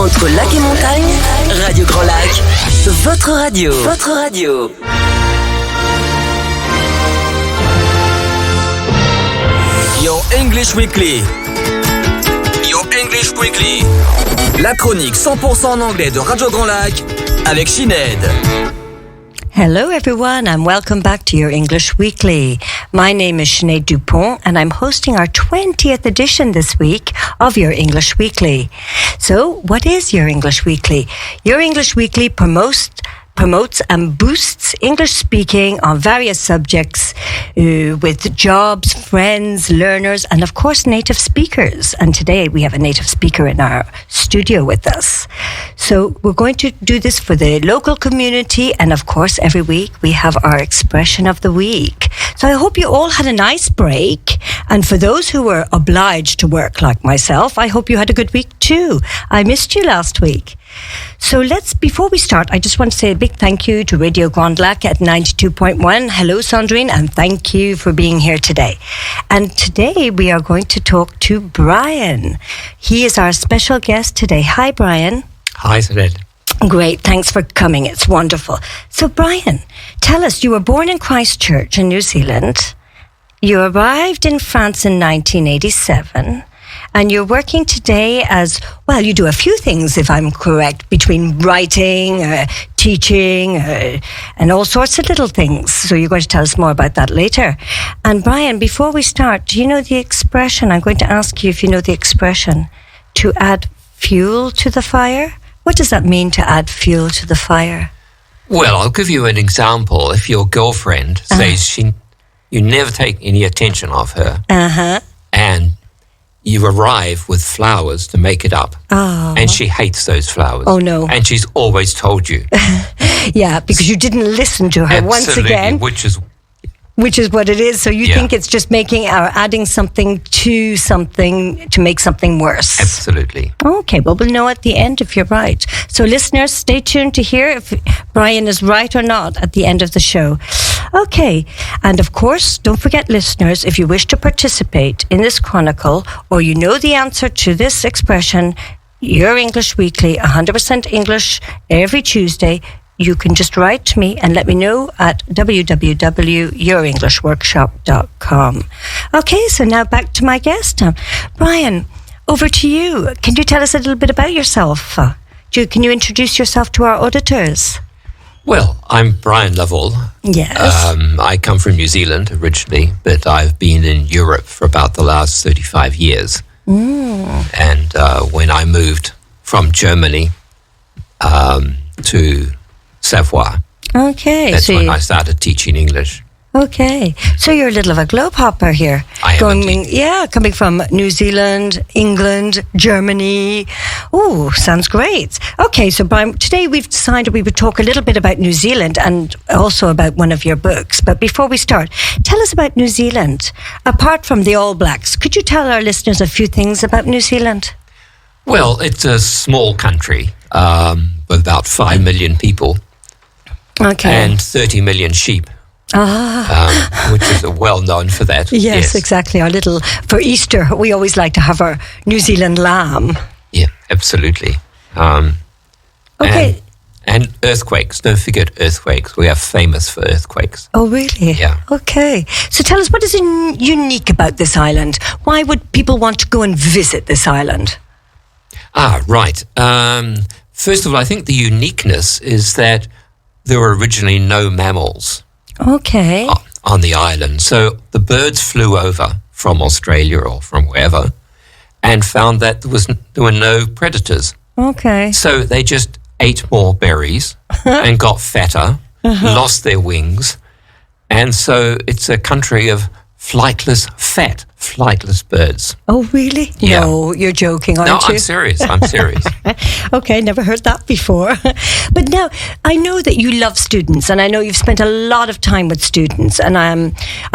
Entre lac et montagne, Radio Grand Lac, votre radio. Votre radio. Your English Weekly. Your English Weekly. La chronique 100% en anglais de Radio Grand Lac avec Sinead. Hello everyone and welcome back to your English Weekly. My name is Sinead Dupont and I'm hosting our 20th edition this week of your English Weekly. So, what is your English Weekly? Your English Weekly promotes and boosts English speaking on various subjects with jobs, friends, learners, and of course native speakers. And today we have a native speaker in our studio with us. So we're going to do this for the local community, and of course every week we have our expression of the week. So I hope you all had a nice break, and for those who were obliged to work like myself, I hope you had a good week too. I missed you last week. So before we start, I just want to say a big thank you to Radio Grand Lac at 92.1. Hello, Sandrine, and thank you for being here today. And today we are going to talk to Brian. He is our special guest today. Hi, Brian. Hi, Sinead. Great, thanks for coming. It's wonderful. So, Brian, tell us, you were born in Christchurch in New Zealand. You arrived in France in 1987. And you're working today as, well, you do a few things, if I'm correct, between writing, teaching, and all sorts of little things. So you're going to tell us more about that later. And Brian, before we start, do you know the expression? I'm going to ask you if you know the expression, to add fuel to the fire. What does that mean, to add fuel to the fire? Well, I'll give you an example. If your girlfriend says you never take any attention of her, and you arrive with flowers to make it up. Oh. And she hates those flowers. Oh, no. And she's always told you. Yeah, because you didn't listen to her. Absolutely, once again. Which is what it is. So you think it's just making or adding something to make something worse. Absolutely. Okay, well, we'll know at the end if you're right. So listeners, stay tuned to hear if Brian is right or not at the end of the show. Okay, and of course, don't forget, listeners, if you wish to participate in this chronicle or you know the answer to this expression, Your English Weekly, 100% English, every Tuesday, you can just write to me and let me know at www.yourenglishworkshop.com. Okay, so now back to my guest. Brian, over to you. Can you tell us a little bit about yourself? Can you introduce yourself to our auditors? Well, I'm Brian Lovell. Yes. I come from New Zealand originally, but I've been in Europe for about the last 35 years. And when I moved from Germany to Savoie. Okay. That's when I started teaching English. Okay. So you're a little of a globehopper here. I am indeed. Yeah, coming from New Zealand, England, Germany. Oh, sounds great. Okay, so Brian, today we've decided we would talk a little bit about New Zealand and also about one of your books. But before we start, tell us about New Zealand. Apart from the All Blacks, could you tell our listeners a few things about New Zealand? Well, it's a small country with about 5 million people. Okay. And 30 million sheep. Which is well known for that. Yes, exactly. For Easter, we always like to have our New Zealand lamb. Yeah, absolutely. Okay. And earthquakes. Don't forget earthquakes. We are famous for earthquakes. Oh, really? Yeah. Okay. So tell us, what is unique about this island? Why would people want to go and visit this island? Right. First of all, I think the uniqueness is that there were originally no mammals. Okay. On the island. So the birds flew over from Australia or from wherever and found that there were no predators. Okay. So they just ate more berries and got fatter, lost their wings. And so it's a country of flightless birds. Oh, really? Yeah. No, you're joking, aren't you? No, I'm serious. Okay, never heard that before. But now, I know that you love students, and I know you've spent a lot of time with students, and I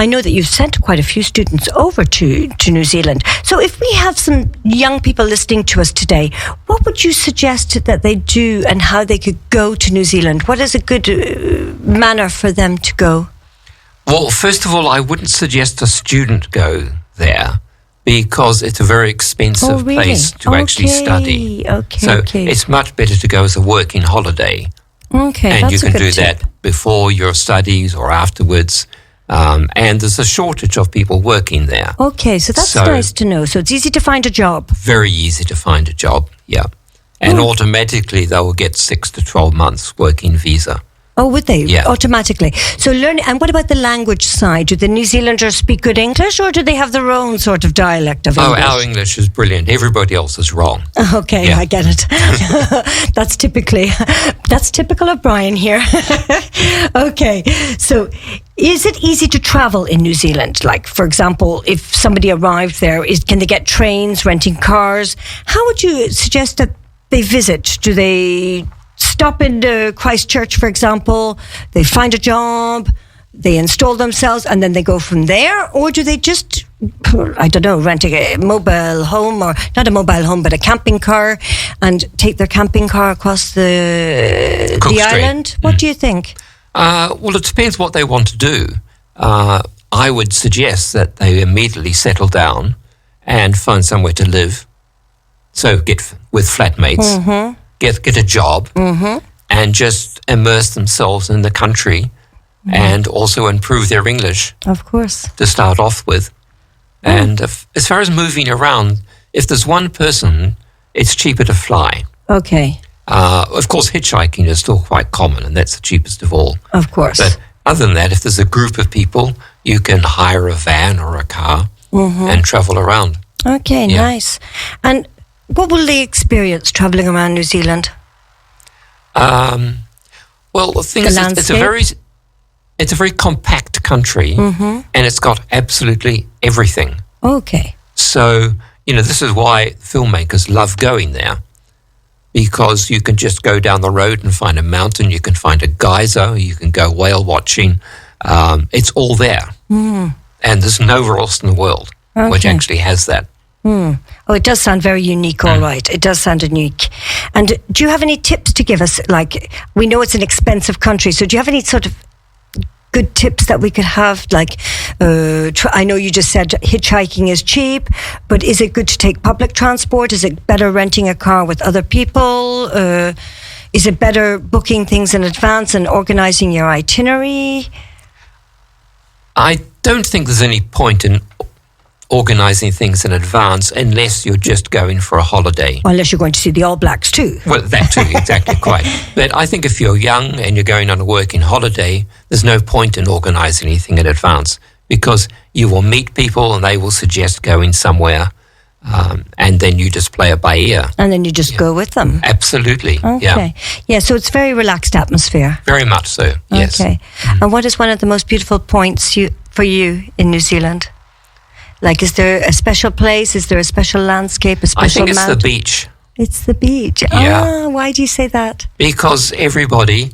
know that you've sent quite a few students over to New Zealand. So if we have some young people listening to us today, what would you suggest that they do and how they could go to New Zealand? What is a good manner for them to go? Well, first of all, I wouldn't suggest a student go there. because it's a very expensive place to actually study. So it's much better to go as a working holiday. Okay, and that's you can a good do tip. that before your studies or afterwards. And there's a shortage of people working there. Okay, so that's nice to know. So it's easy to find a job. Very easy to find a job, yeah. And automatically they will get 6 to 12 months working visa. Oh, would they? Yeah. Automatically. So and what about the language side? Do the New Zealanders speak good English, or do they have their own sort of dialect of English? Oh, our English is brilliant. Everybody else is wrong. Okay, yeah. I get it. That's typical of Brian here. Okay, so is it easy to travel in New Zealand? Like, for example, if somebody arrived there, can they get trains, renting cars? How would you suggest that they visit? Do they stop in Christchurch, for example, they find a job, they install themselves, and then they go from there? Or do they just, I don't know, rent a mobile home, or not a mobile home, but a camping car, and take their camping car across the island? What do you think? Well, it depends what they want to do. I would suggest that they immediately settle down and find somewhere to live. So get with flatmates, get a job, and just immerse themselves in the country, and also improve their English. Of course. To start off with. And as far as moving around, if there's one person, it's cheaper to fly. Okay. Of course, hitchhiking is still quite common, and that's the cheapest of all. Of course. But other than that, if there's a group of people, you can hire a van or a car and travel around. Okay, nice. And what will they experience travelling around New Zealand? Well, the thing is, it's a very compact country, and it's got absolutely everything. Okay. So, this is why filmmakers love going there, because you can just go down the road and find a mountain, you can find a geyser, you can go whale watching. It's all there. And there's nowhere else in the world which actually has that. Oh, it does sound very unique, all right. It does sound unique. And do you have any tips to give us? Like, we know it's an expensive country, so do you have any sort of good tips that we could have? Like, I know you just said hitchhiking is cheap, but is it good to take public transport? Is it better renting a car with other people? Is it better booking things in advance and organising your itinerary? I don't think there's any point in organising things in advance unless you're just going for a holiday. Unless you're going to see the All Blacks too. Well, that too, exactly, quite. But I think if you're young and you're going on a working holiday, there's no point in organising anything in advance, because you will meet people and they will suggest going somewhere, and then you just play it by ear. And then you just go with them. Absolutely, okay. Yeah, so it's very relaxed atmosphere. Very much so, yes. Okay. And what is one of the most beautiful points for you in New Zealand? Like, is there a special place? Is there a special landscape, a special I think it's mountain? the beach. It's the beach. Yeah. Why do you say that? Because everybody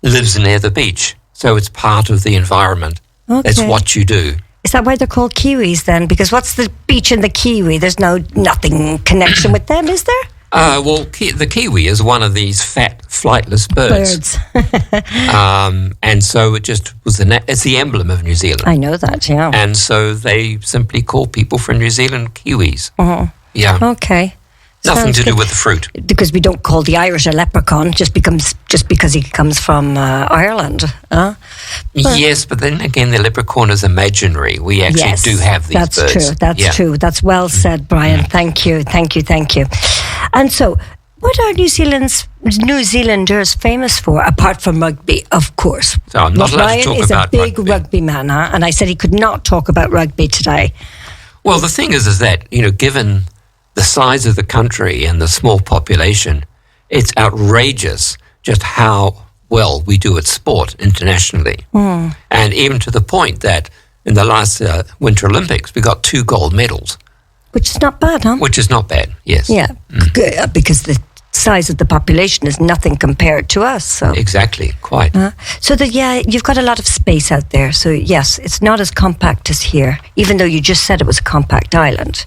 lives near the beach. So it's part of the environment. Okay. That's what you do. Is that why they're called Kiwis then? Because what's the beach and the Kiwi? There's nothing connection with them, is there? Well, the kiwi is one of these fat, flightless birds. And so it just was it's the emblem of New Zealand. I know that, yeah. And so they simply call people from New Zealand Kiwis. Yeah. Okay. Nothing to do with the fruit. Because we don't call the Irish a leprechaun just because he comes from Ireland. Yes, but then again, the leprechaun is imaginary. We actually do have these birds. That's true. That's true. That's well said, Brian. Thank you. And so, what are New Zealanders famous for, apart from rugby, of course? So I'm not allowed to talk about Brian is a big rugby man, and I said he could not talk about rugby today. Well, the thing is that, given the size of the country and the small population, it's outrageous just how well we do at sport internationally. And even to the point that in the last Winter Olympics, we got 2 gold medals. Which is not bad, huh? Which is not bad, yes. Yeah, because the size of the population is nothing compared to us. So. Exactly, quite. So you've got a lot of space out there. So yes, it's not as compact as here, even though you just said it was a compact island.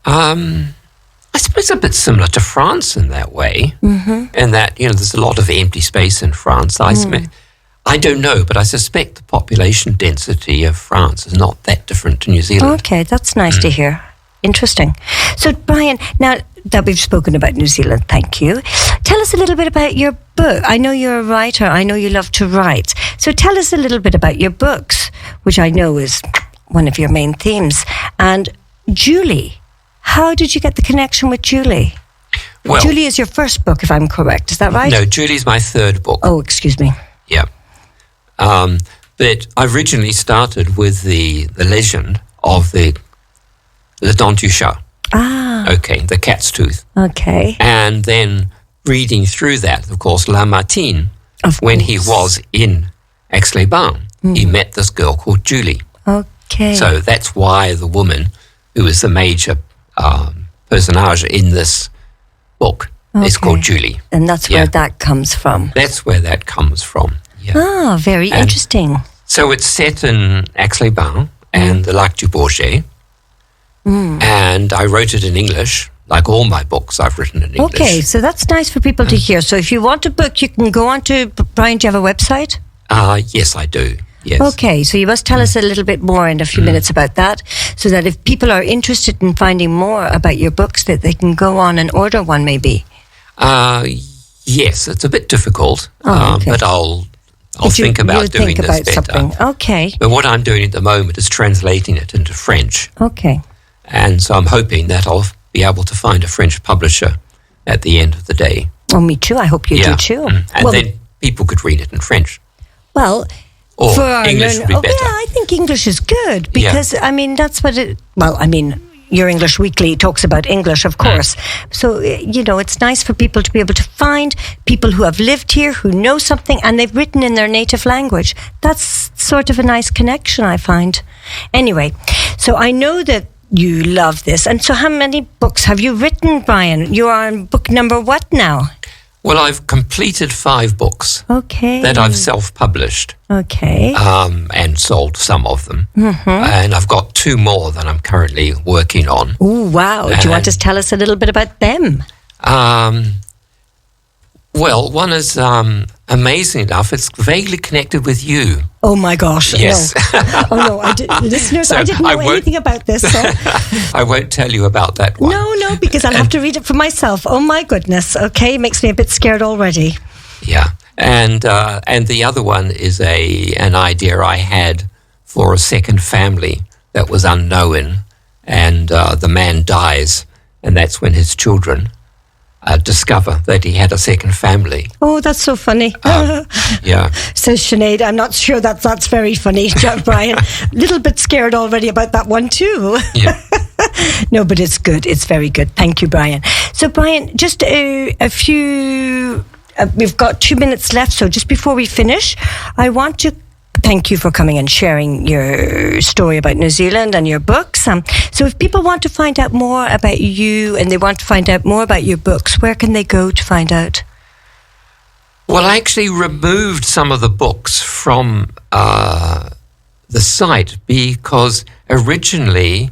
I suppose a bit similar to France in that way, and that there's a lot of empty space in France. I I don't know, but I suspect the population density of France is not that different to New Zealand. Okay, that's nice to hear. Interesting. So, Brian, now that we've spoken about New Zealand, thank you. Tell us a little bit about your book. I know you're a writer. I know you love to write. So tell us a little bit about your books, which I know is one of your main themes. And Julie, how did you get the connection with Julie? Well, Julie is your first book, if I'm correct. Is that right? No, Julie's my third book. Oh, excuse me. Yeah. But I originally started with the legend of the dent du chat. Okay, the cat's tooth. Okay. And then reading through that, of course, Lamartine, when he was in aix-les-bains, he met this girl called Julie. Okay. So that's why the woman who is the major personage in this book is called Julie. And that's where that comes from. That's where that comes from, yeah. Ah, very interesting. So it's set in aix-les-bains and the Lac du Bourget. And I wrote it in English, like all my books I've written in English. Okay, so that's nice for people to hear. So if you want a book, you can go on to, Brian, do you have a website? Yes, I do. Yes. Okay, so you must tell us a little bit more in a few minutes about that, so that if people are interested in finding more about your books, that they can go on and order one maybe. Yes, it's a bit difficult, but I'll think about doing this better. Something. Okay. But what I'm doing at the moment is translating it into French. Okay. And so I'm hoping that I'll be able to find a French publisher at the end of the day. Oh, me too. I hope you do too. And then people could read it in French. Well, or English would be better. Yeah, I think English is good because, I mean, that's what it... Well, I mean, your English Weekly talks about English, of course. So, you know, it's nice for people to be able to find people who have lived here, who know something, and they've written in their native language. That's sort of a nice connection, I find. Anyway, so I know that you love this. And so how many books have you written, Brian? You are on book number what now? Well, I've completed 5 books that I've self-published. Okay. And sold some of them. And I've got 2 more that I'm currently working on. Oh, wow. Do you want to tell us a little bit about them? Well, one is, amazing enough, it's vaguely connected with you. Oh, my gosh. Yes. No. Listeners, so I didn't know anything about this. So. I won't tell you about that one. No, because I'll have to read it for myself. Oh, my goodness. Okay, makes me a bit scared already. Yeah. And the other one is an idea I had for a second family that was unknown. And the man dies, and that's when his children discover that he had a second family. Oh, that's so funny. Yeah. Says Sinead. I'm not sure that's very funny, Brian. A little bit scared already about that one too. Yeah. No, but it's good. It's very good. Thank you, Brian. So, Brian, just a few... we've got 2 minutes left, so just before we finish, I want to thank you for coming and sharing your story about New Zealand and your books. So if people want to find out more about you and they want to find out more about your books, where can they go to find out? Well, I actually removed some of the books from the site because originally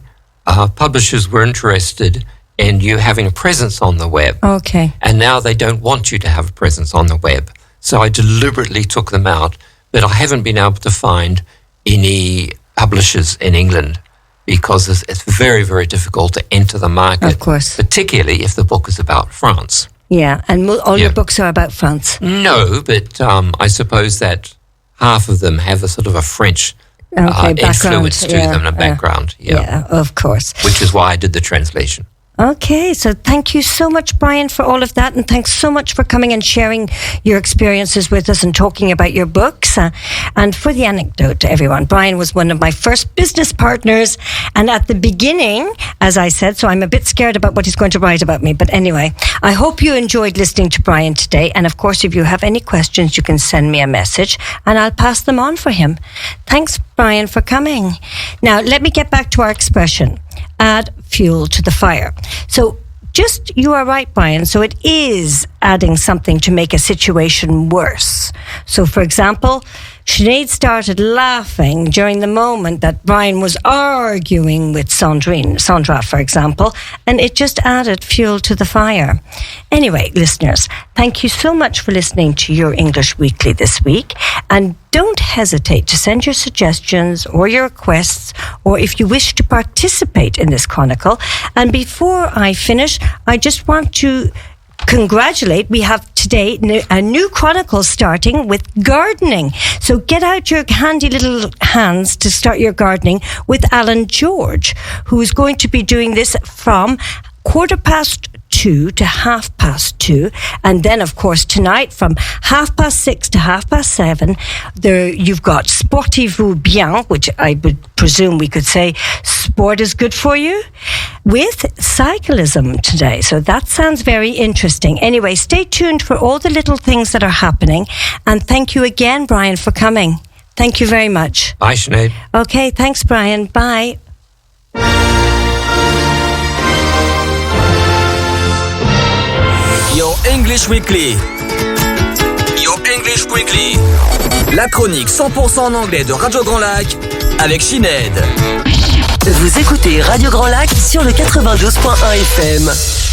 publishers were interested in you having a presence on the web. Okay. And now they don't want you to have a presence on the web. So I deliberately took them out. But I haven't been able to find any publishers in England because it's very, very difficult to enter the market. Of course. Particularly if the book is about France. Yeah, and all your books are about France. No, but I suppose that half of them have a sort of a French influence to them, a background. Yeah, of course. Which is why I did the translation. Okay, so thank you so much, Brian, for all of that. And thanks so much for coming and sharing your experiences with us and talking about your books. And for the anecdote, everyone, Brian was one of my first business partners. And at the beginning, as I said, so I'm a bit scared about what he's going to write about me. But anyway, I hope you enjoyed listening to Brian today. And of course, if you have any questions, you can send me a message and I'll pass them on for him. Thanks, Brian, for coming. Now, let me get back to our expression. Add fuel to the fire. So you are right, Brian. So it is adding something to make a situation worse. So for example, Sinead started laughing during the moment that Brian was arguing with Sandra, for example, and it just added fuel to the fire. Anyway, listeners, thank you so much for listening to Your English Weekly this week, and don't hesitate to send your suggestions or your requests, or if you wish to participate in this chronicle. And before I finish, I just want to congratulate, we have today a new chronicle starting with gardening. So get out your handy little hands to start your gardening with Alan George, who is going to be doing this from 2:15 to 2:30, and then of course tonight from 6:30 to 7:30 there you've got Sportez-vous bien, which I would presume we could say sport is good for you, with cyclism today. So that sounds very interesting. Anyway, stay tuned for all the little things that are happening, and thank you again, Brian, for coming. Thank you very much. Bye, Sinead. Okay, thanks, Brian. Bye. Your English Weekly. Your English Weekly. La chronique 100% en anglais de Radio Grand Lac avec Sinead. Vous écoutez Radio Grand Lac sur le 92.1 FM.